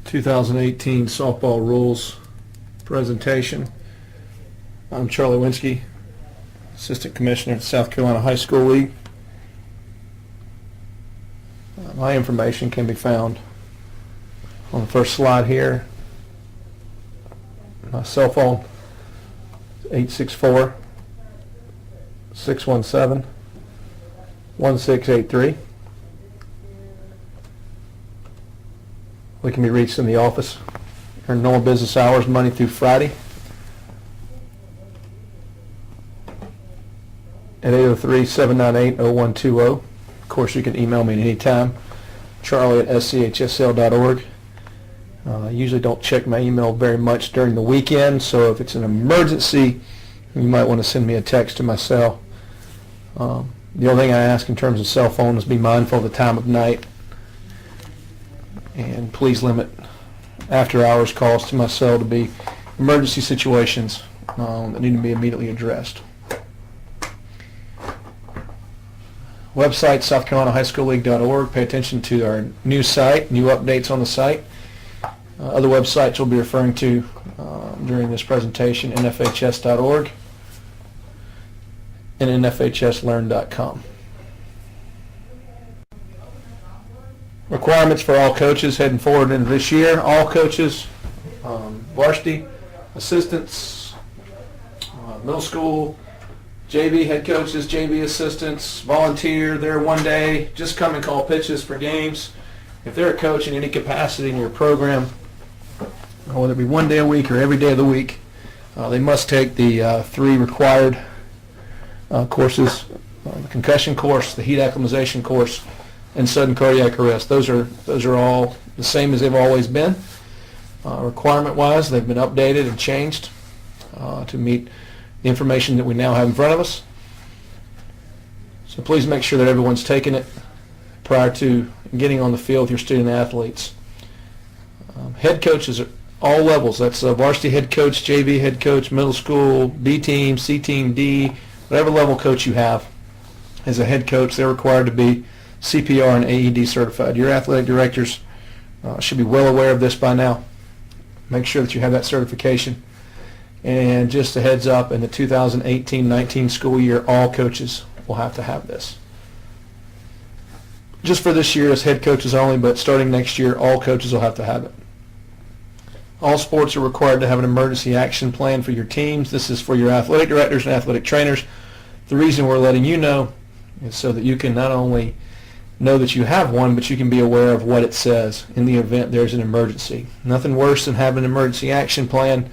2018 softball rules presentation. I'm Charlie Wentzky, Assistant Commissioner at South Carolina High School League. My information can be found on the first slide here. My cell phone, 864-617-1683. We can be reached in the office during normal business hours, Monday through Friday, at 803-798-0120. Of course, you can email me at any time, charlie@schsl.org. I usually don't check my email very much during the weekend, so if it's an emergency, you might want to send me a text to my cell. The only thing I ask in terms of cell phone is be mindful of the time of night, and please limit after-hours calls to my cell to be emergency situations that need to be immediately addressed. Website, southcarolinahighschoolleague.org. Pay attention to our new site, new updates on the site. Other websites we'll be referring to during this presentation, NFHS.org and NFHSlearn.com. Requirements for all coaches heading forward into this year. All coaches, varsity, assistants, middle school, JV head coaches, JV assistants, volunteer there one day, just come and call pitches for games. If they're a coach in any capacity in your program, whether it be one day a week or every day of the week, they must take the 3 required courses, the concussion course, the heat acclimatization course, and sudden cardiac arrest. Those are all the same as they've always been. Requirement-wise, they've been updated and changed to meet the information that we now have in front of us. So please make sure that everyone's taking it prior to getting on the field with your student athletes. Head coaches at all levels. That's varsity head coach, JV head coach, middle school, B team, C team, D, whatever level coach you have. As a head coach, they're required to be CPR and AED certified. Your athletic directors should be well aware of this by now. Make sure that you have that certification. And just a heads up, in the 2018-19 school year, all coaches will have to have this. Just for this year as head coaches only, but starting next year, all coaches will have to have it. All sports are required to have an emergency action plan for your teams. This is for your athletic directors and athletic trainers. The reason we're letting you know is so that you can not only know that you have one, but you can be aware of what it says in the event there's an emergency. Nothing worse than having an emergency action plan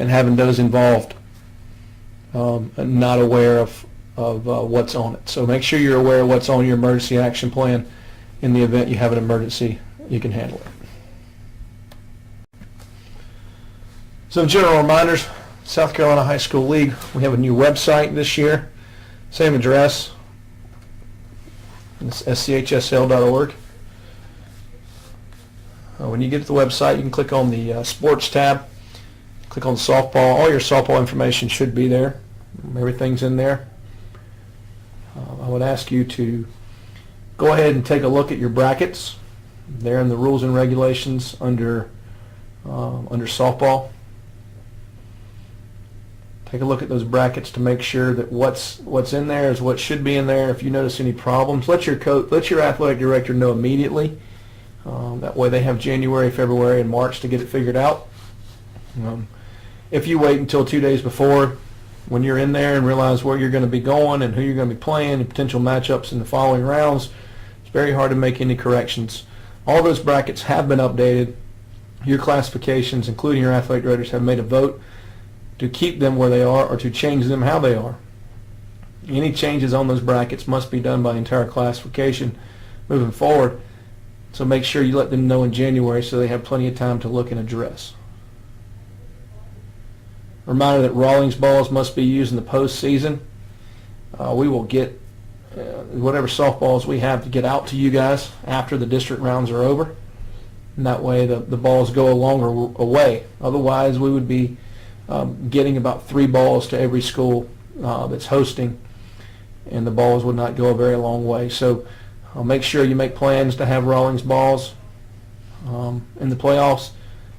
and having those involved not aware of what's on it. So make sure you're aware of what's on your emergency action plan. In the event you have an emergency, you can handle it. Some general reminders. South Carolina High School League, we have a new website this year. Same address. It's SCHSL.org. When you get to the website, you can click on the sports tab. Click on softball. All your softball information should be there. Everything's in there. I would ask you to go ahead and take a look at your brackets. They're in the rules and regulations under softball. Take a look at those brackets to make sure that what's in there is what should be in there. If you notice any problems, let your athletic director know immediately. That way they have January, February, and March to get it figured out. If you wait until 2 days before, when you're in there and realize where you're going to be going and who you're going to be playing and potential matchups in the following rounds, it's very hard to make any corrections. All those brackets have been updated. Your classifications, including your athletic directors, have made a vote to keep them where they are or to change them how they are. Any changes on those brackets must be done by the entire classification moving forward. So make sure you let them know in January so they have plenty of time to look and address. Reminder that Rawlings balls must be used in the postseason. We will get whatever softballs we have to get out to you guys after the district rounds are over. And that way the balls go a longer away. Otherwise, we would be getting about 3 balls to every school that's hosting, and the balls would not go a very long way. So make sure you make plans to have Rawlings balls. in the playoffs.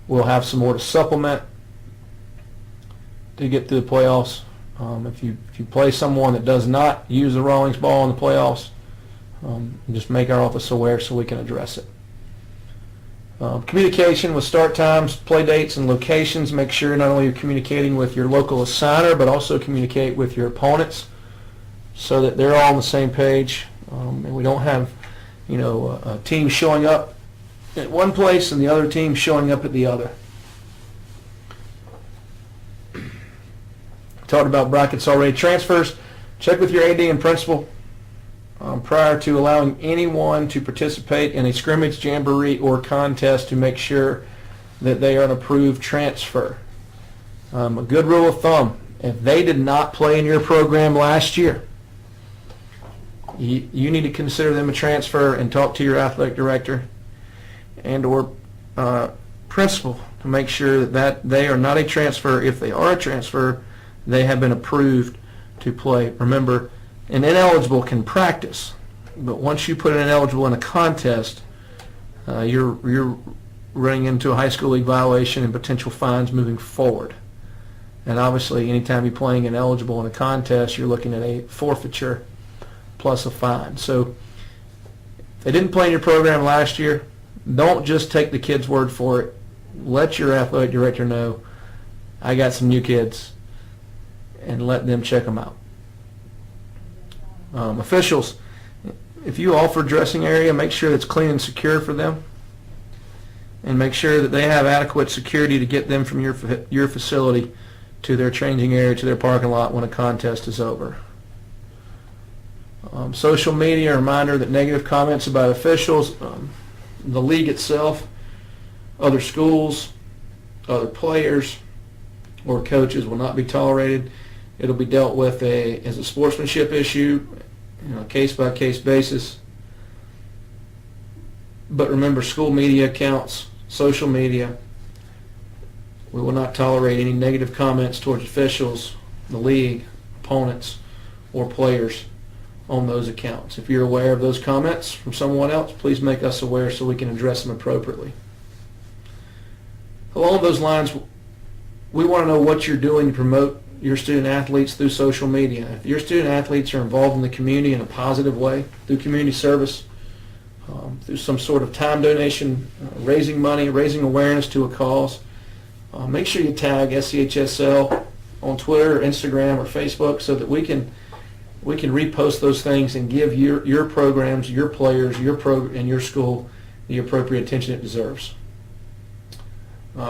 We'll have some more to supplement to get through the playoffs. If you play someone that does not use the Rawlings ball in the playoffs, just make our office aware so we can address it. Communication with start times, play dates, and locations. Make sure not only you're communicating with your local assigner, but also communicate with your opponents so that they're all on the same page, and we don't have, a team showing up at one place and the other team showing up at the other. Talked about brackets already. Transfers. Check with your AD and principal prior to allowing anyone to participate in a scrimmage, jamboree, or contest to make sure that they are an approved transfer. A good rule of thumb, if they did not play in your program last year, you need to consider them a transfer and talk to your athletic director and or principal to make sure that they are not a transfer. If they are a transfer, they have been approved to play. Remember, an ineligible can practice, but once you put an ineligible in a contest, you're running into a high school league violation and potential fines moving forward. And obviously, anytime you're playing ineligible in a contest, you're looking at a forfeiture plus a fine. So if they didn't play in your program last year, don't just take the kid's word for it. Let your athletic director know, I got some new kids, and let them check them out. Officials, if you offer dressing area, make sure it's clean and secure for them, and make sure that they have adequate security to get them from your facility to their changing area, to their parking lot when a contest is over. Social media, a reminder that negative comments about officials, the league itself, other schools, other players, or coaches will not be tolerated. It'll be dealt with as a sportsmanship issue, case-by-case basis. But remember, school media counts, social media. We will not tolerate any negative comments towards officials, the league, opponents, or players on those accounts. If you're aware of those comments from someone else, please make us aware so we can address them appropriately. Along those lines, we want to know what you're doing to promote your student athletes through social media. If your student athletes are involved in the community in a positive way, through community service, through some sort of time donation, raising money, raising awareness to a cause, make sure you tag SCHSL on Twitter, Instagram, or Facebook so that we can repost those things and give your programs, your players, and your school the appropriate attention it deserves.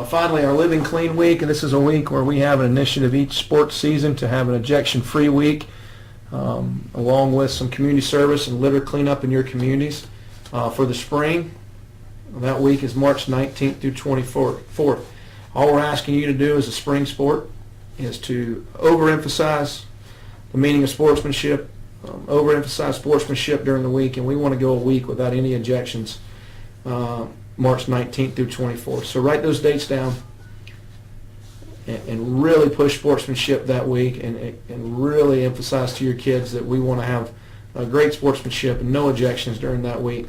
Finally, our Living Clean Week, and this is a week where we have an initiative each sports season to have an ejection-free week, along with some community service and litter cleanup in your communities. For the spring, that week is March 19th through 24th. All we're asking you to do as a spring sport is to overemphasize the meaning of sportsmanship, overemphasize sportsmanship during the week, and we want to go a week without any ejections, March 19th through 24th. So write those dates down and really push sportsmanship that week, and really emphasize to your kids that we want to have great sportsmanship and no ejections during that week.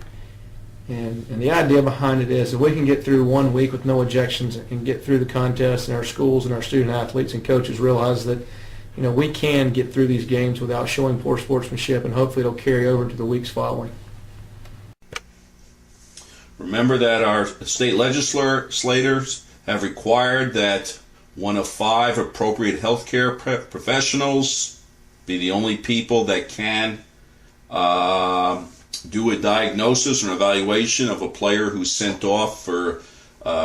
And the idea behind it is if we can get through 1 week with no ejections and get through the contest, and our schools and our student athletes and coaches realize that we can get through these games without showing poor sportsmanship, and hopefully it'll carry over into the weeks following. Remember that our state legislators have required that one of 5 appropriate healthcare professionals be the only people that can do a diagnosis or an evaluation of a player who's sent off for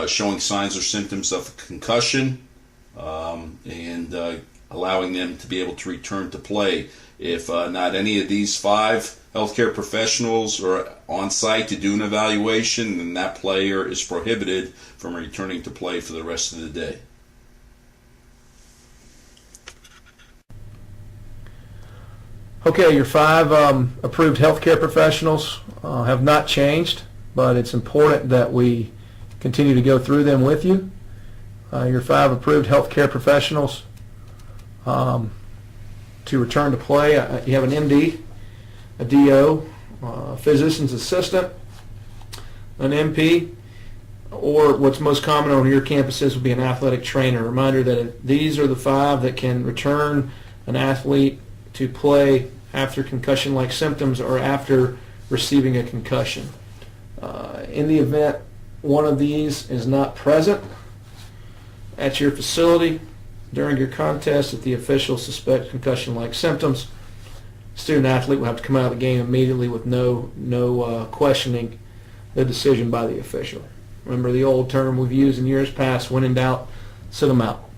showing signs or symptoms of concussion, and allowing them to be able to return to play. If not any of these 5 healthcare professionals are on site to do an evaluation, then that player is prohibited from returning to play for the rest of the day. Okay, your 5 approved healthcare professionals have not changed, but it's important that we continue to go through them with you. Your 5 approved healthcare professionals to return to play. You have an MD, a DO, a physician's assistant, an MP, or what's most common on your campuses would be an athletic trainer. A reminder that these are the 5 that can return an athlete to play after concussion-like symptoms or after receiving a concussion. In the event one of these is not present at your facility during your contest, if the official suspects concussion-like symptoms, student athlete will have to come out of the game immediately with no questioning the decision by the official. Remember the old term we've used in years past, when in doubt, sit them out.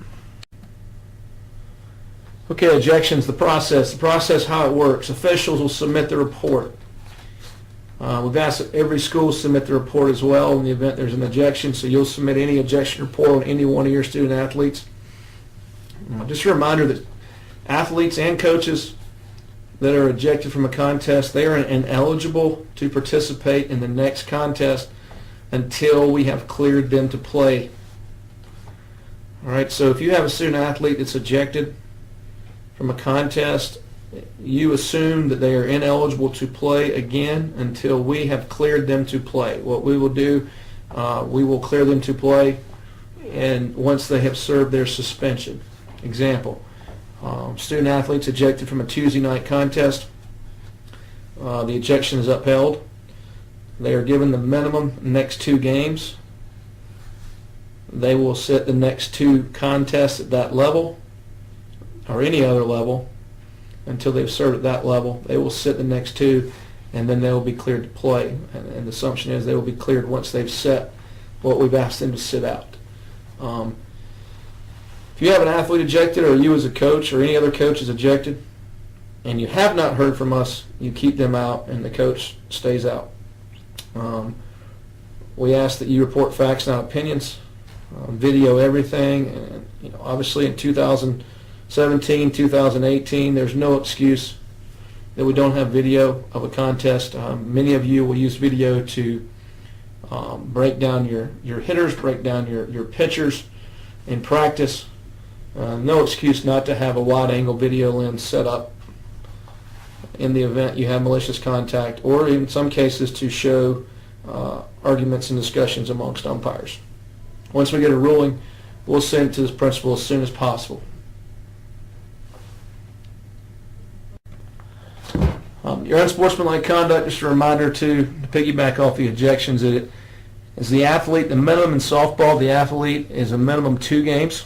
Okay, ejections, the process how it works. Officials will submit the report. We've asked that every school submit the report as well in the event there's an ejection, so you'll submit any ejection report on any one of your student athletes. Just a reminder that athletes and coaches that are ejected from a contest, they are ineligible to participate in the next contest until we have cleared them to play. All right, so if you have a student athlete that's ejected from a contest, you assume that they are ineligible to play again until we have cleared them to play. What we will do, we will clear them to play, and once they have served their suspension. Example, student athletes ejected from a Tuesday night contest. The ejection is upheld. They are given the minimum next 2 games. They will sit the next 2 contests at that level or any other level until they've served at that level. They will sit the next 2, and then they will be cleared to play. And the assumption is they will be cleared once they've set what we've asked them to sit out. If you have an athlete ejected, or you as a coach or any other coach is ejected, and you have not heard from us, you keep them out and the coach stays out. We ask that you report facts, not opinions. Video everything. And, obviously in 2017, 2018, there's no excuse that we don't have video of a contest. Many of you will use video to break down your hitters, break down your pitchers in practice. No excuse not to have a wide-angle video lens set up in the event you have malicious contact, or in some cases to show arguments and discussions amongst umpires. Once we get a ruling, we'll send it to the principal as soon as possible. Your unsportsmanlike conduct, just a reminder to piggyback off the ejections, that it is the athlete, the minimum in softball, the athlete is a minimum 2 games.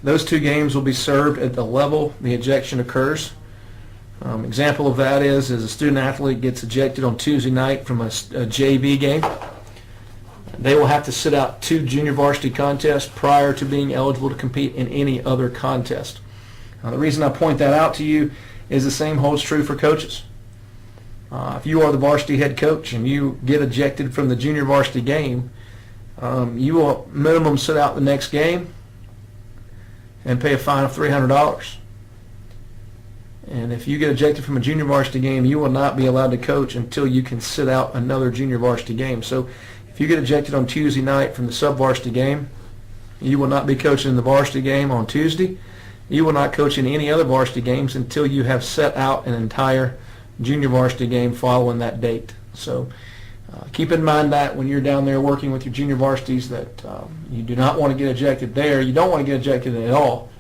Those 2 games will be served at the level the ejection occurs. Example of that is a student athlete gets ejected on Tuesday night from a JV game. They will have to sit out 2 junior varsity contests prior to being eligible to compete in any other contest. The reason I point that out to you is the same holds true for coaches. If you are the varsity head coach and you get ejected from the junior varsity game, you will minimum sit out the next game and pay a fine of $300. And if you get ejected from a junior varsity game, you will not be allowed to coach until you can sit out another junior varsity game. So if you get ejected on Tuesday night from the sub-varsity game, you will not be coaching in the varsity game on Tuesday. You will not coach in any other varsity games until you have set out an entire junior varsity game following that date. So keep in mind that when you're down there working with your junior varsities, that you do not want to get ejected there. You don't want to get ejected at all.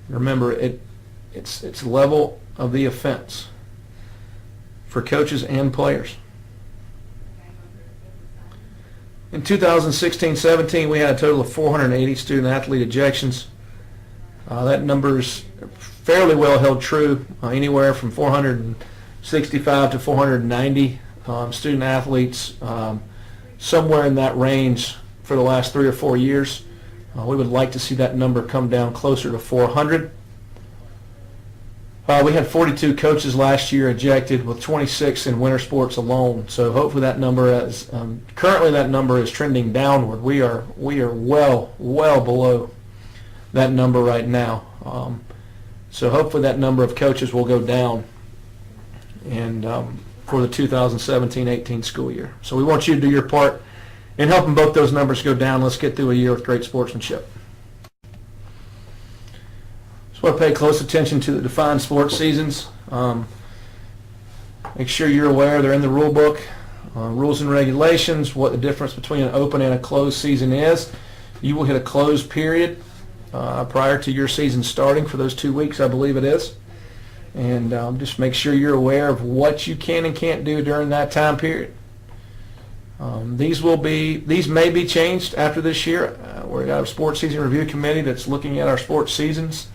Remember, it's level of the offense for coaches and players. In 2016-17, we had a total of 480 student-athlete ejections. That number is fairly well held true, anywhere from 465 to 490 student-athletes, somewhere in that range for the last 3 or 4 years. We would like to see that number come down closer to 400. We had 42 coaches last year ejected, with 26 in winter sports alone. So hopefully that number is currently that number is trending downward. We are well below that number right now. So hopefully that number of coaches will go down, and for the 2017-18 school year. So we want you to do your part in helping both those numbers go down. Let's get through a year with great sportsmanship. Just want to pay close attention to the defined sports seasons. Make sure you're aware they're in the rule book. rules and regulations, what the difference between an open and a closed season is. You will hit a closed period prior to your season starting for those 2 weeks, I believe it is. And just make sure you're aware of what you can and can't do during that time period. These may be changed after this year. We've got a sports season review committee that's looking at our sports seasons.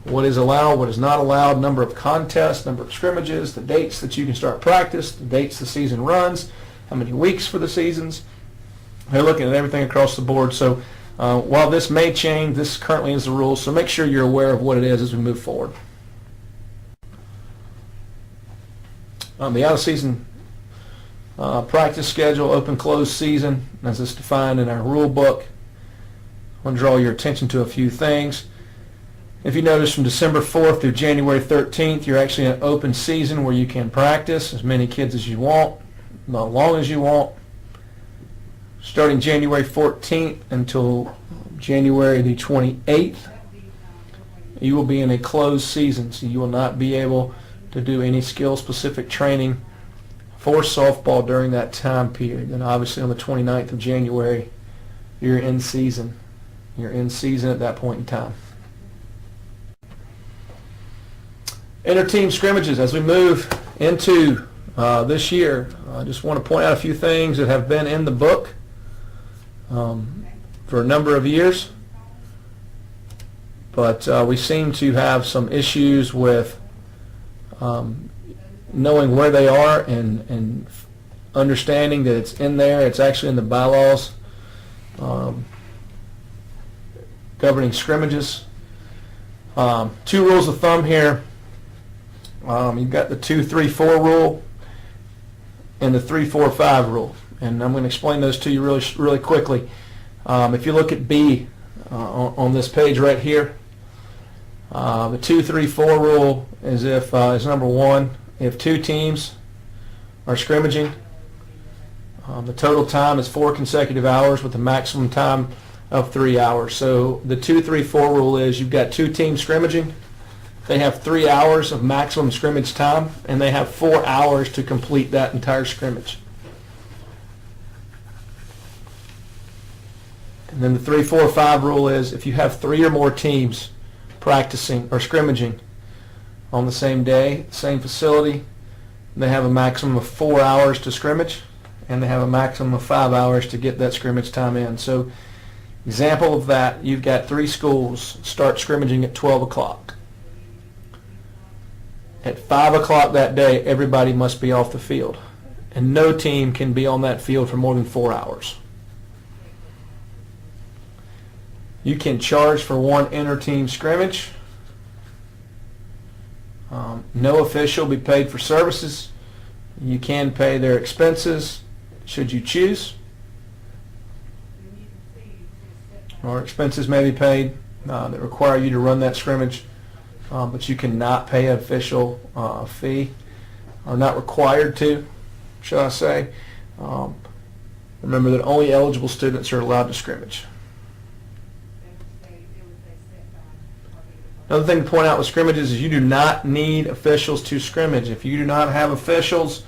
What is allowed, what is not allowed, number of contests, number of scrimmages, the dates that you can start practice, the dates the season runs, how many weeks for the seasons. They're looking at everything across the board. So while this may change, this currently is the rule, so make sure you're aware of what it is as we move forward. The out-of-season practice schedule, open-closed season, as it's defined in our rule book. I want to draw your attention to a few things. If you notice, from December 4th through January 13th, you're actually in an open season where you can practice as many kids as you want, not long as you want. Starting January 14th until January the 28th, you will be in a closed season, so you will not be able to do any skill-specific training for softball during that time period. And obviously on the 29th of January, you're in season. You're in season at that point in time. Inter-team scrimmages. As we move into this year, I just want to point out a few things that have been in the book for a number of years. But we seem to have some issues with knowing where they are and understanding that it's in there. It's actually in the bylaws governing scrimmages. 2 rules of thumb here. You've got the 2-3-4 rule and the 3-4-5 rule, and I'm going to explain those to you really quickly. If you look at B on this page right here, the 2-3-4 rule is is number 1. If 2 teams are scrimmaging, the total time is 4 consecutive hours with a maximum time of 3 hours. So the 2-3-4 rule is you've got 2 teams scrimmaging. They have 3 hours of maximum scrimmage time, and they have 4 hours to complete that entire scrimmage. And then the 3-4-5 rule is if you have 3 or more teams practicing or scrimmaging on the same day, same facility, they have a maximum of 4 hours to scrimmage, and they have a maximum of 5 hours to get that scrimmage time in. So example of that, you've got 3 schools start scrimmaging at 12 o'clock. At 5 o'clock that day, everybody must be off the field, and no team can be on that field for more than 4 hours. You can charge for 1 inter-team scrimmage. No official will be paid for services. You can pay their expenses should you choose, or expenses may be paid that require you to run that scrimmage, but you cannot pay an official fee, or not required to, shall I say. Remember that only eligible students are allowed to scrimmage. Another thing to point out with scrimmages is you do not need officials to scrimmage. If you do not have officials,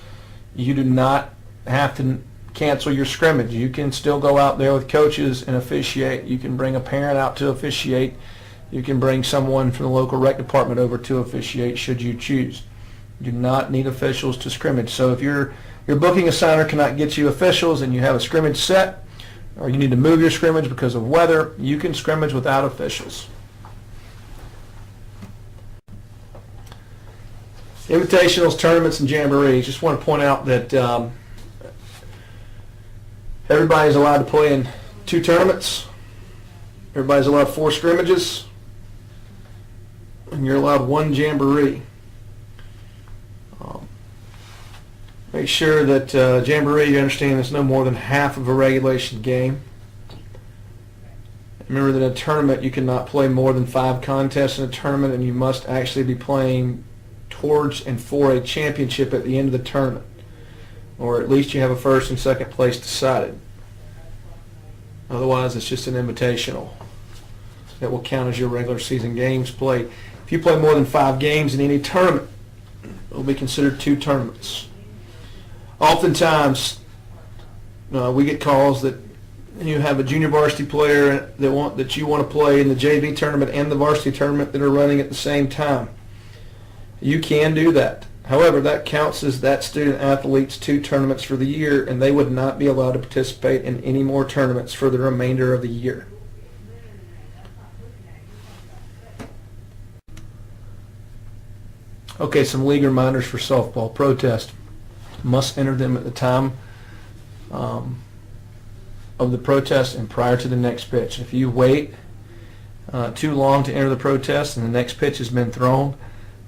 you do not have to cancel your scrimmage. You can still go out there with coaches and officiate. You can bring a parent out to officiate. You can bring someone from the local rec department over to officiate should you choose. You do not need officials to scrimmage. So if your booking assigner cannot get you officials and you have a scrimmage set, or you need to move your scrimmage because of weather, you can scrimmage without officials. Invitationals, tournaments, and jamborees. Just want to point out that everybody's allowed to play in 2 tournaments. Everybody's allowed 4 scrimmages. And you're allowed 1 jamboree. Make sure that jamboree, you understand, is no more than half of a regulation game. Remember that in a tournament you cannot play more than 5 contests in a tournament, and you must actually be playing towards and for a championship at the end of the tournament, or at least you have a first and second place decided. Otherwise, it's just an invitational that will count as your regular season games played. If you play more than 5 games in any tournament, it will be considered 2 tournaments. Oftentimes, we get calls that you have a junior varsity player that you want to play in the JV tournament and the varsity tournament that are running at the same time. You can do that. However, that counts as that student athlete's 2 tournaments for the year, and they would not be allowed to participate in any more tournaments for the remainder of the year. Okay, some league reminders for softball. Protest. Must enter them at the time of the protest and prior to the next pitch. If you wait too long to enter the protest and the next pitch has been thrown,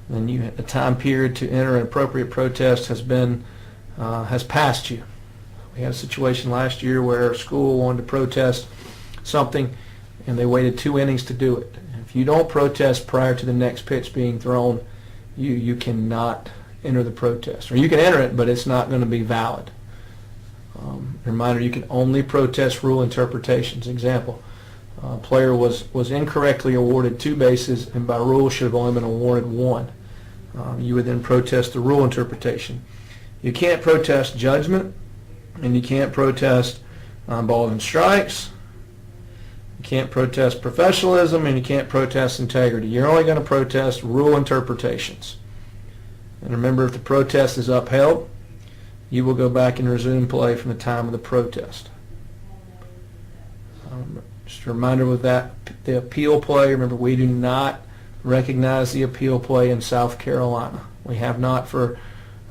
then the time period to enter an appropriate protest has passed you. We had a situation last year where a school wanted to protest something and they waited 2 innings to do it. If you don't protest prior to the next pitch being thrown, you cannot enter the protest. Or you can enter it, but it's not going to be valid. Reminder, you can only protest rule interpretations. Example, a player was incorrectly awarded 2 bases and by rule should have only been awarded 1. You would then protest the rule interpretation. You can't protest judgment, and you can't protest balls and strikes. You can't protest professionalism, and you can't protest integrity. You're only going to protest rule interpretations. And remember, if the protest is upheld, you will go back and resume play from the time of the protest. Just a reminder with that, the appeal play, remember, we do not recognize the appeal play in South Carolina. We have not for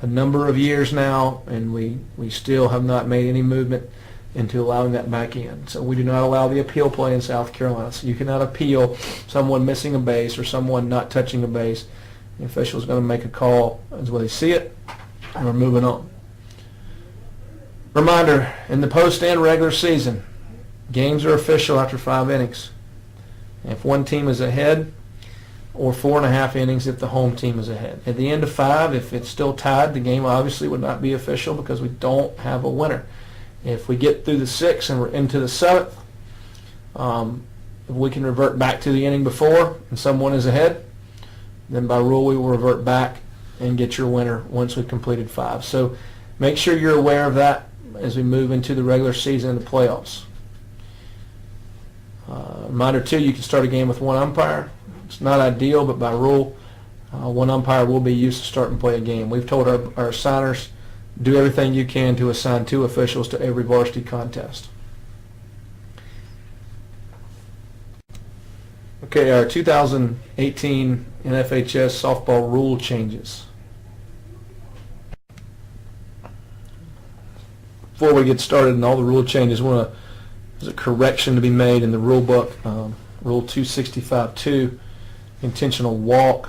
a number of years now, and we still have not made any movement into allowing that back in. So we do not allow the appeal play in South Carolina. So you cannot appeal someone missing a base or someone not touching a base. The official is going to make a call as well they see it, and we're moving on. Reminder, in the post and regular season, games are official after 5 innings. If one team is ahead, or 4.5 innings if the home team is ahead. At the end of 5, if it's still tied, the game obviously would not be official because we don't have a winner. If we get through the 6th and we're into the 7th, if we can revert back to the inning before and someone is ahead, then by rule we will revert back and get your winner once we've completed 5. So make sure you're aware of that as we move into the regular season and the playoffs. Reminder too, you can start a game with 1 umpire. It's not ideal, but by rule, 1 umpire will be used to start and play a game. We've told our assigners, do everything you can to assign 2 officials to every varsity contest. Okay, our 2018 NFHS softball rule changes. Before we get started in all the rule changes, there's a correction to be made in the rule book, Rule 265-2, intentional walk.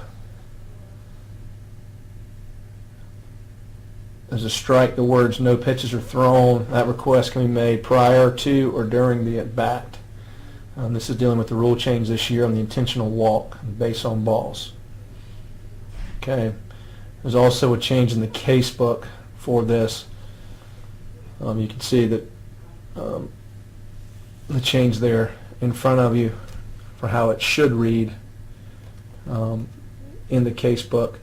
There's a strike the words no pitches are thrown. That request can be made prior to or during the at-bat. This is dealing with the rule change this year on the intentional walk, base on balls. Okay. There's also a change in the case book for this. You can see that the change there in front of you for how it should read in the case book.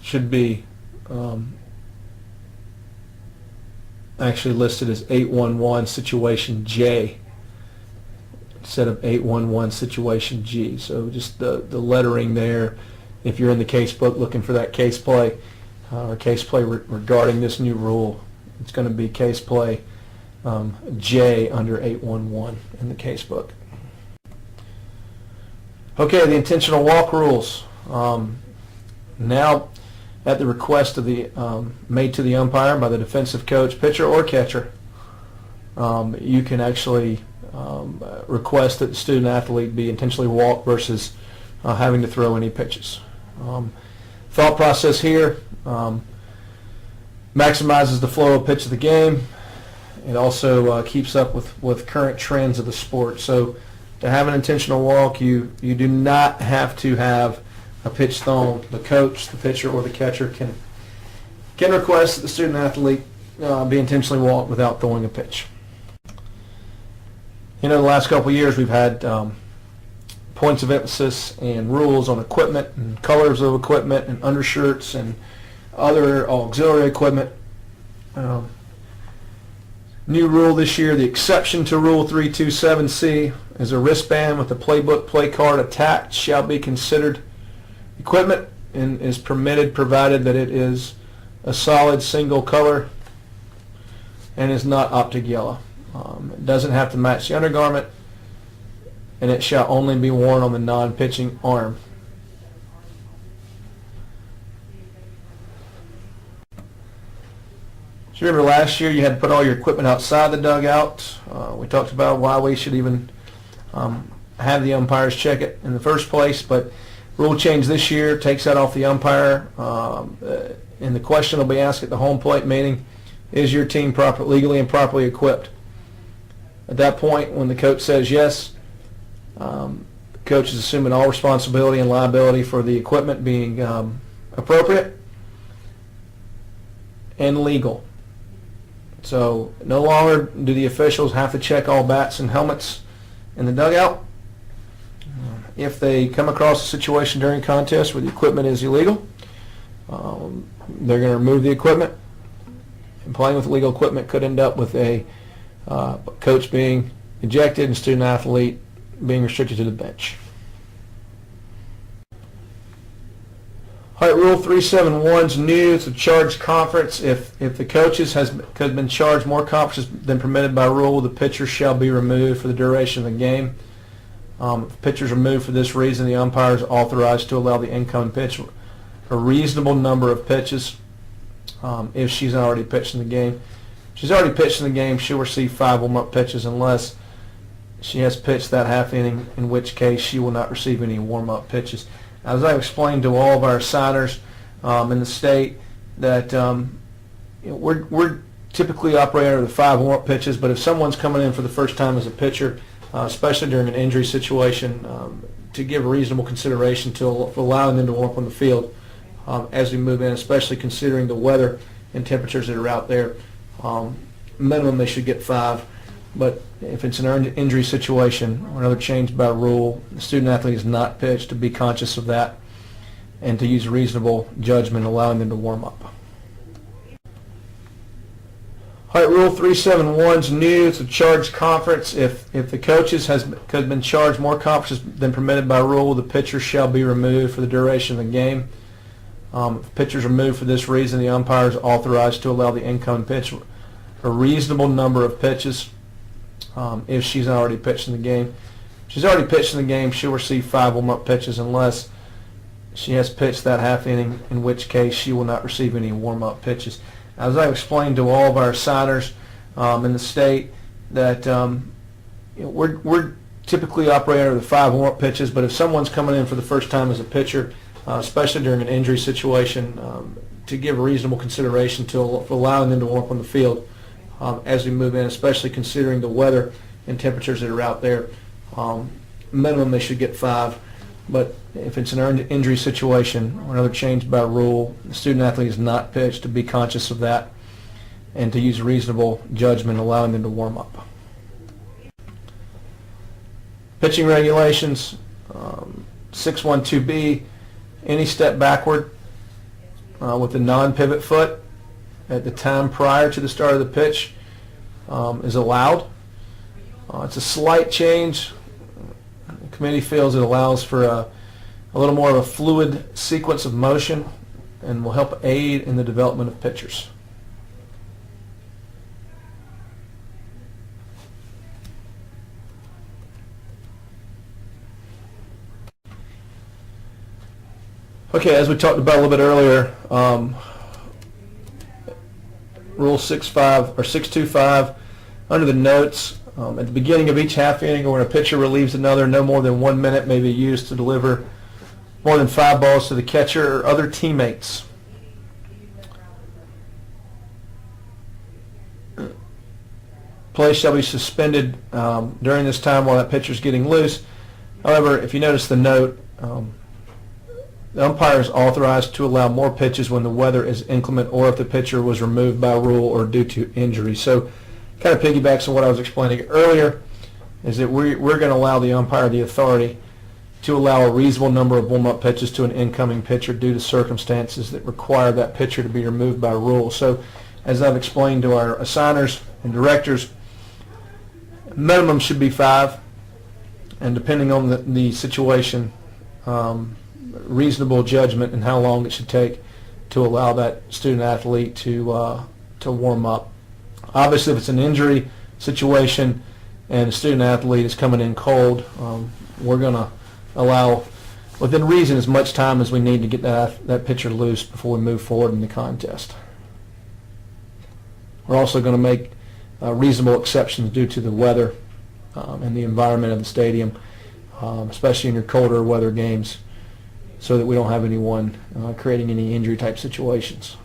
Should be actually listed as 811 situation J instead of 811 situation G. So just the lettering there, if you're in the case book looking for that case play or case play regarding this new rule, it's going to be case play J under 811 in the case book. Okay, the intentional walk rules. Now, at the request of the made to the umpire by the defensive coach, pitcher, or catcher, you can actually request that the student athlete be intentionally walked versus having to throw any pitches. Thought process here maximizes the flow of pitch of the game. It also keeps up with current trends of the sport. So to have an intentional walk, you do not have to have a pitch thrown. The coach, the pitcher, or the catcher can request that the student athlete be intentionally walked without throwing a pitch. You know, the last couple of years we've had points of emphasis and rules on equipment and colors of equipment and undershirts and other auxiliary equipment. New rule this year, the exception to Rule 327C is a wristband with a playbook play card attached shall be considered equipment and is permitted provided that it is a solid single color and is not optic yellow. It doesn't have to match the undergarment, and it shall only be worn on the non-pitching arm. So remember last year you had to put all your equipment outside the dugout. We talked about why we should even have the umpires check it in the first place, but rule change this year takes that off the umpire, and the question will be asked at the home plate meeting, is your team legally and properly equipped? At that point, when the coach says yes, the coach is assuming all responsibility and liability for the equipment being appropriate and legal. So no longer do the officials have to check all bats and helmets in the dugout. If they come across a situation during contest where the equipment is illegal, they're going to remove the equipment. And playing with illegal equipment could end up with a coach being ejected and student athlete being restricted to the bench. All right, Rule 371 is new. It's a charged conference. If the coaches has been charged more conferences than permitted by rule, the pitcher shall be removed for the duration of the game. If the pitcher is removed for this reason, the umpire is authorized to allow the incoming pitch a reasonable number of pitches. If she's already pitched in the game, if she's already pitched in the game, she'll receive 5 warm-up pitches unless she has pitched that half inning, in which case she will not receive any warm-up pitches. As I explained to all of our signers in the state, that we're typically operating under the 5 warm-up pitches, but if someone's coming in for the first time as a pitcher, especially during an injury situation, to give reasonable consideration to allowing them to warm up on the field as we move in, especially considering the weather and temperatures that are out there. Minimum they should get 5. But if it's an injury situation or another change by rule, the student athlete is not pitched, to be conscious of that and to use reasonable judgment allowing them to warm up. All right, Rule 371 is new. It's a charged conference. If the coaches has been charged more conferences than permitted by rule, the pitcher shall be removed for the duration of the game. If the pitcher is removed for this reason, the umpire is authorized to allow the incoming pitch a reasonable number of pitches. If she's already pitched in the game. If she's already pitched in the game, she'll receive 5 warm-up pitches unless she has pitched that half inning, in which case she will not receive any warm-up pitches. As I explained to all of our signers in the state, that we're typically operating under the 5 warm-up pitches, but if someone's coming in for the first time as a pitcher, especially during an injury situation, to give reasonable consideration to allowing them to warm up on the field as we move in, especially considering the weather and temperatures that are out there. Minimum they should get 5, but if it's an injury situation or another change by rule, the student athlete is not pitched, to be conscious of that and to use reasonable judgment allowing them to warm up. Pitching regulations, 612B, any step backward with a non-pivot foot at the time prior to the start of the pitch is allowed. It's a slight change. The committee feels it allows for a little more of a fluid sequence of motion and will help aid in the development of pitchers. Okay, as we talked about a little bit earlier, Rule 625, under the notes, at the beginning of each half inning or when a pitcher relieves another, no more than 1 minute may be used to deliver more than 5 balls to the catcher or other teammates. Play shall be suspended during this time while that pitcher is getting loose. However, if you notice the note, the umpire is authorized to allow more pitches when the weather is inclement or if the pitcher was removed by rule or due to injury. So kind of piggybacks on what I was explaining earlier, is that we're going to allow the umpire the authority to allow a reasonable number of warm-up pitches to an incoming pitcher due to circumstances that require that pitcher to be removed by rule. So as I've explained to our assigners and directors, minimum should be 5, and depending on the situation, reasonable judgment and how long it should take to allow that student athlete to warm up. Obviously, if it's an injury situation and the student athlete is coming in cold, we're going to allow, within reason, as much time as we need to get that pitcher loose before we move forward in the contest. We're also going to make reasonable exceptions due to the weather and the environment of the stadium, especially in your colder weather games, so that we don't have anyone creating any injury type situations.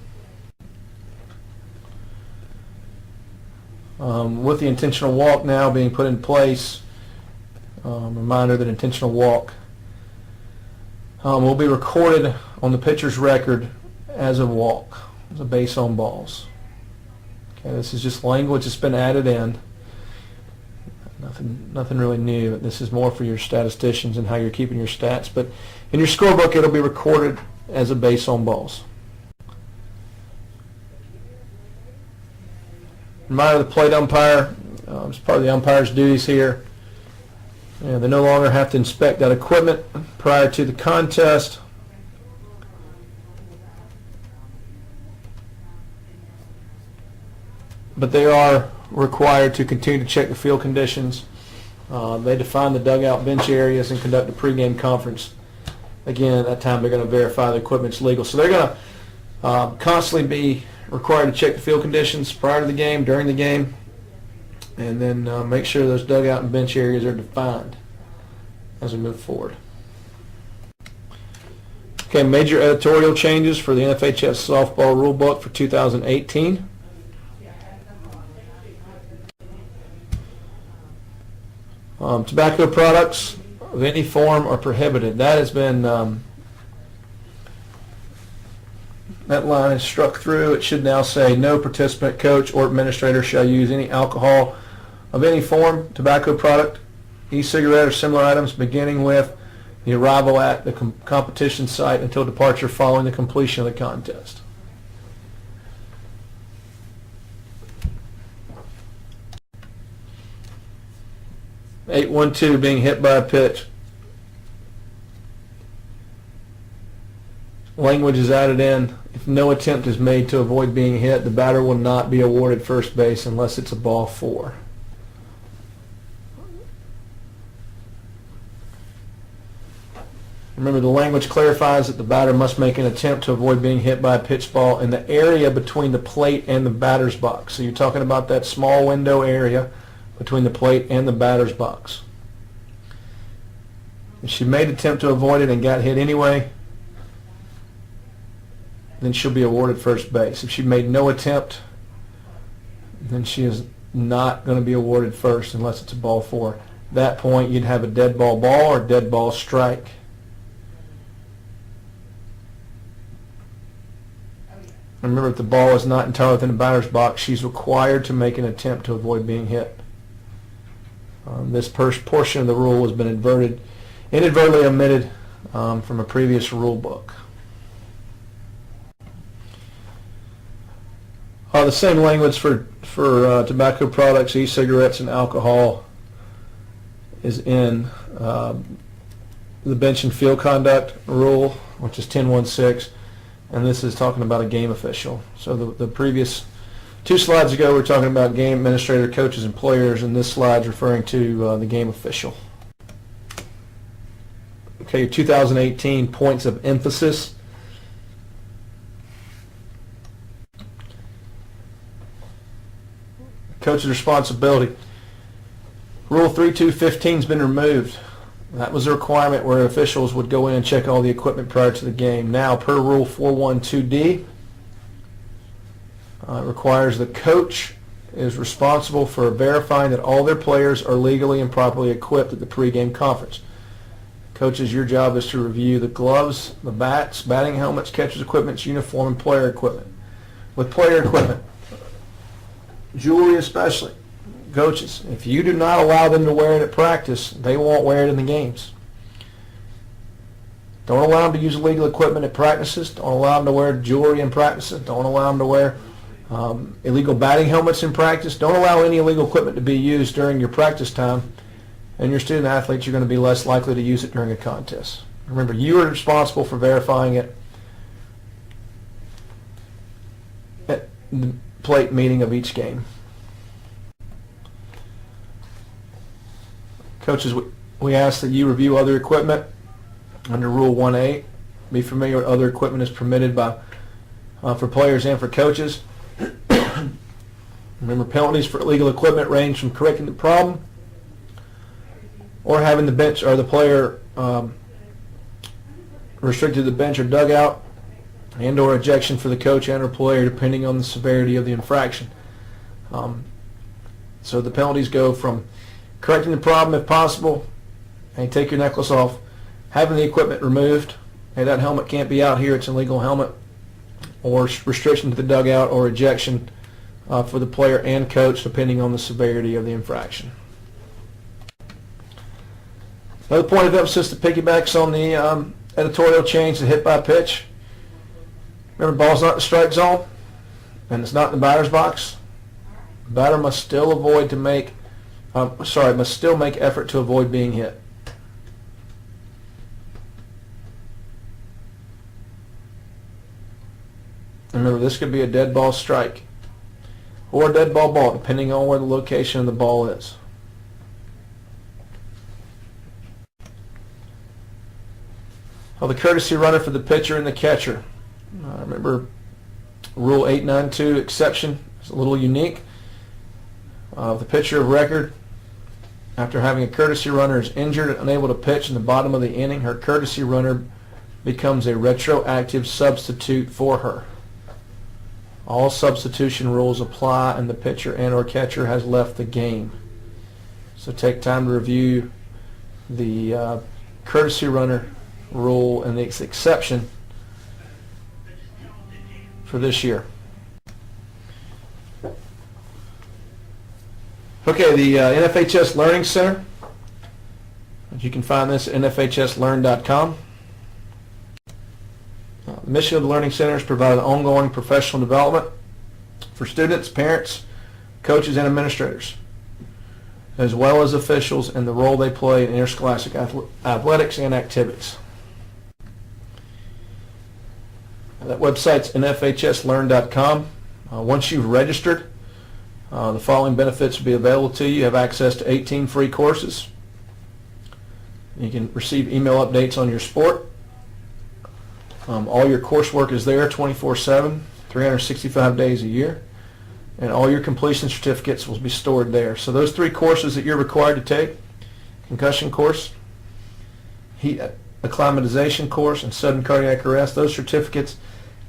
With the intentional walk now being put in place, reminder that intentional walk will be recorded on the pitcher's record as a walk, as a base on balls. Okay, this is just language that's been added in. Nothing really new. This is more for your statisticians and how you're keeping your stats. But in your scorebook, it'll be recorded as a base on balls. Reminder of the plate umpire. It's part of the umpire's duties here. They no longer have to inspect that equipment prior to the contest. But they are required to continue to check the field conditions. They define the dugout bench areas and conduct a pregame conference. Again, at that time they're going to verify the equipment's legal. So they're going to constantly be required to check the field conditions prior to the game, during the game, and then make sure those dugout and bench areas are defined as we move forward. Okay, major editorial changes for the NFHS softball rule book for 2018. Tobacco products of any form are prohibited. That has been, that line is struck through. It should now say no participant, coach, or administrator shall use any alcohol of any form, tobacco product, e-cigarette, or similar items beginning with the arrival at the competition site until departure following the completion of the contest. (8-1-2) being hit by a pitch. Language is added in. If no attempt is made to avoid being hit, the batter will not be awarded first base unless it's a ball 4. Remember, the language clarifies that the batter must make an attempt to avoid being hit by a pitch ball in the area between the plate and the batter's box. So you're talking about that small window area between the plate and the batter's box. If she made an attempt to avoid it and got hit anyway, then she'll be awarded first base. If she made no attempt, then she is not going to be awarded first unless it's a ball 4. At that point, you'd have a dead ball or dead ball strike. Remember, if the ball is not entirely within the batter's box, she's required to make an attempt to avoid being hit. This portion of the rule has been inadvertently omitted from a previous rule book. The same language for tobacco products, e-cigarettes, and alcohol is in the bench and field conduct rule, which is 10.16, and this is talking about a game official. So the previous 2 slides ago we were talking about game administrator, coaches, and players, and this slide's referring to the game official. Okay, your 2018 points of emphasis. Coach's responsibility. Rule 3.2.15 has been removed. That was a requirement where officials would go in and check all the equipment prior to the game. Now, per Rule 4.1.2d, it requires the coach is responsible for verifying that all their players are legally and properly equipped at the pregame conference. Coaches, your job is to review the gloves, the bats, batting helmets, catcher's equipment, uniform, and player equipment. With player equipment, jewelry especially, coaches, if you do not allow them to wear it at practice, they won't wear it in the games. Don't allow them to use illegal equipment at practices. Don't allow them to wear jewelry in practices. Don't allow them to wear illegal batting helmets in practice. Don't allow any illegal equipment to be used during your practice time, and your student athletes are going to be less likely to use it during a contest. Remember, you are responsible for verifying it at the plate meeting of each game. Coaches, we ask that you review other equipment under Rule 1A. Be familiar with other equipment is permitted for players and for coaches. Remember, penalties for illegal equipment range from correcting the problem or having the bench or the player restricted to the bench or dugout, and or ejection for the coach and or player depending on the severity of the infraction. So the penalties go from correcting the problem if possible, and take your necklace off, having the equipment removed, hey, that helmet can't be out here, it's an illegal helmet, or restriction to the dugout or ejection for the player and coach depending on the severity of the infraction. Another point of emphasis that piggybacks on the editorial change, the hit by pitch. Remember, ball's not in the strike zone and it's not in the batter's box. The batter must still must still make effort to avoid being hit. Remember, this could be a dead ball strike or a dead ball depending on where the location of the ball is. The courtesy runner for the pitcher and the catcher. Remember, Rule 892 exception is a little unique. The pitcher of record, after having a courtesy runner, is injured and unable to pitch in the bottom of the inning, her courtesy runner becomes a retroactive substitute for her. All substitution rules apply and the pitcher and or catcher has left the game. So take time to review the courtesy runner rule and the exception for this year. Okay, the NFHS Learning Center. You can find this at nfhslearn.com. The mission of the Learning Center is to provide ongoing professional development for students, parents, coaches, and administrators, as well as officials in the role they play in interscholastic athletics and activities. That website's nfhslearn.com. Once you've registered, the following benefits will be available to you. You have access to 18 free courses. You can receive email updates on your sport. All your coursework is there 24/7, 365 days a year. And all your completion certificates will be stored there. So those 3 courses that you're required to take, concussion course, heat acclimatization course, and sudden cardiac arrest, those certificates,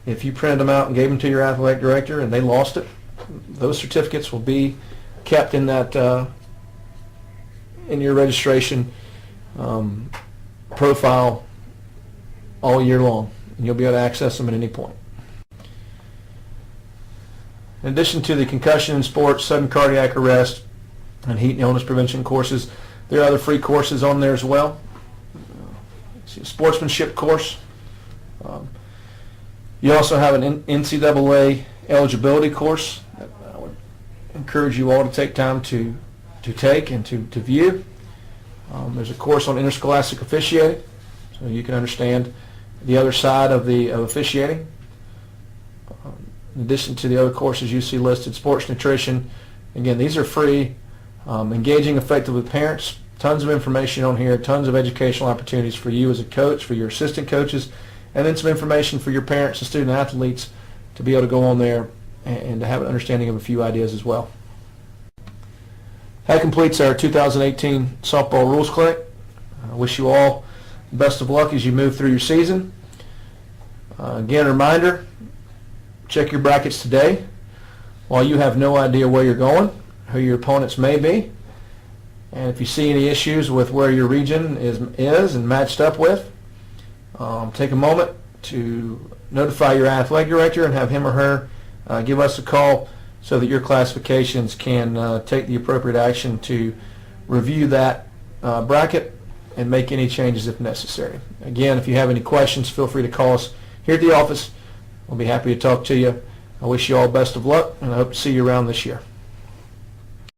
if you printed them out and gave them to your athletic director and they lost it, those certificates will be kept in that in your registration profile all year long, and you'll be able to access them at any point. In addition to the concussion in sports, sudden cardiac arrest, and heat and illness prevention courses, there are other free courses on there as well. A sportsmanship course. You also have an NCAA eligibility course that I would encourage you all to take time to take and to view. There's a course on interscholastic officiating, so you can understand the other side of officiating. In addition to the other courses you see listed, sports nutrition. Again, these are free. Engaging effectively with parents. Tons of information on here, tons of educational opportunities for you as a coach, for your assistant coaches, and then some information for your parents and student athletes to be able to go on there and to have an understanding of a few ideas as well. That completes our 2018 softball rules clinic. I wish you all the best of luck as you move through your season. Again, a reminder, check your brackets today. While you have no idea where you're going, who your opponents may be, and if you see any issues with where your region is and matched up with, take a moment to notify your athletic director and have him or her give us a call so that your classifications can take the appropriate action to review that bracket and make any changes if necessary. Again, if you have any questions, feel free to call us here at the office. We'll be happy to talk to you. I wish you all best of luck, and I hope to see you around this year.